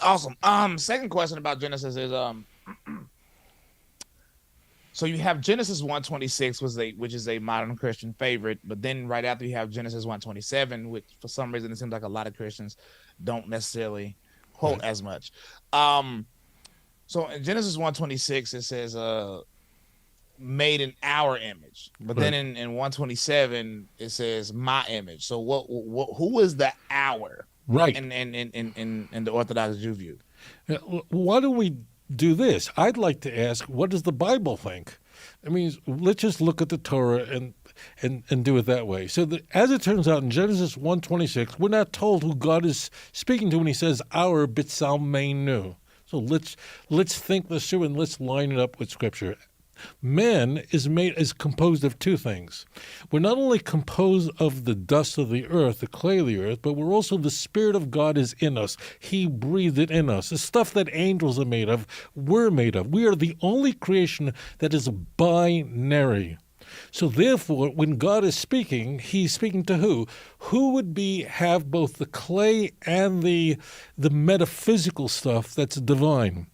Awesome. Second question about Genesis is so you have Genesis 1:26, which is a modern Christian favorite, but then right after you have Genesis 1:27, which for some reason it seems like a lot of Christians don't necessarily quote Right. as much. Um, so in Genesis 1:26 it says made in our image, but then Right. in 1:27 it says my image. So what who is the our Right. in the Orthodox Jew view? Why don't we do this? I'd like to ask, what does the Bible think? I mean, let's just look at the Torah and do it that way. So as it turns out, in Genesis 1:26, we're not told who God is speaking to when he says our bitsalmeinu. So let's think this through and let's line it up with Scripture. Man is composed of two things. We're not only composed of the dust of the earth, the clay of the earth, but we're also the Spirit of God is in us. He breathed it in us. The stuff that angels are made of, we're made of. We are the only creation that is binary. So therefore, when God is speaking, he's speaking to who? Who would have both the clay and the metaphysical stuff that's divine?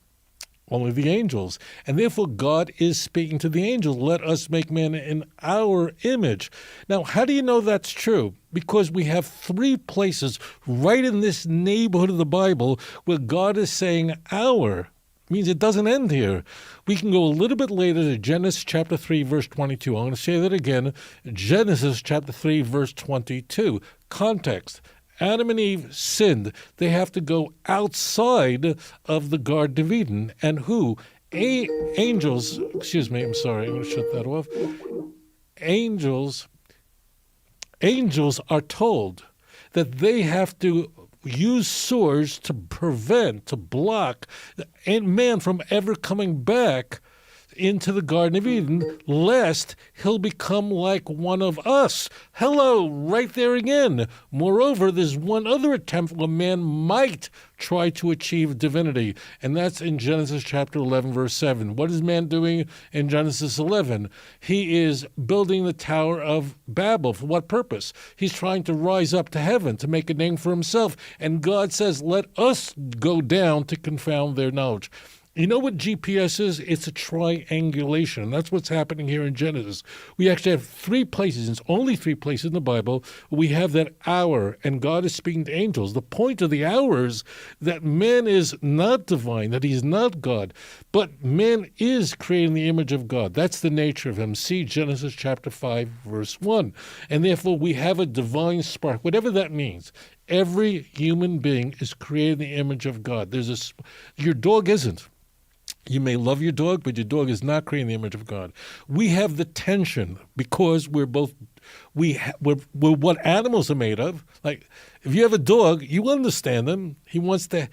Only the angels. And therefore, God is speaking to the angels. Let us make man in our image. Now, how do you know that's true? Because we have three places right in this neighborhood of the Bible where God is saying our. Means it doesn't end here. We can go a little bit later to Genesis chapter 3, verse 22. I'm going to say that again. Genesis chapter 3, verse 22. Context. Adam and Eve sinned. They have to go outside of the Garden of Eden. And who? Angels, excuse me, I'm sorry, I'm going to shut that off. Angels are told that they have to use swords to prevent, to block man from ever coming back into the Garden of Eden, lest he'll become like one of us. Hello, right there again. Moreover, there's one other attempt where man might try to achieve divinity, and that's in Genesis chapter 11, verse 7. What is man doing in Genesis 11? He is building the Tower of Babel. For what purpose? He's trying to rise up to heaven, to make a name for himself, and God says, let us go down to confound their knowledge. You know what GPS is? It's a triangulation. That's what's happening here in Genesis. We actually have three places, it's only three places in the Bible, we have that hour, and God is speaking to angels. The point of the hour is that man is not divine, that he's not God, but man is creating the image of God. That's the nature of him. See Genesis chapter 5, verse 1. And therefore we have a divine spark, whatever that means. Every human being is creating the image of God. Your dog isn't. You may love your dog, but your dog is not creating the image of God. We have the tension because we're what animals are made of. Like if you have a dog, you understand him. He wants to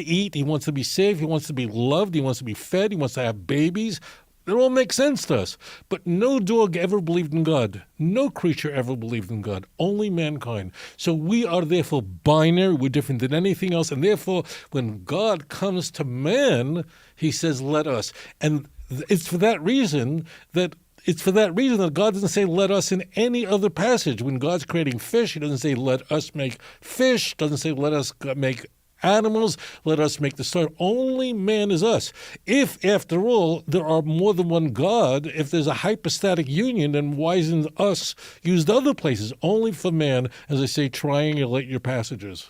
eat. He wants to be safe. He wants to be loved. He wants to be fed. He wants to have babies. It all makes sense to us. But no dog ever believed in God. No creature ever believed in God. Only mankind. So we are therefore binary. We're different than anything else. And therefore, when God comes to man, he says, let us. And it's for that reason that God doesn't say let us in any other passage. When God's creating fish, he doesn't say let us make fish, doesn't say let us make animals, let us make the star. Only man is us. If, after all, there are more than one God, if there's a hypostatic union, then why isn't us used other places? Only for man, as I say, triangulate your passages.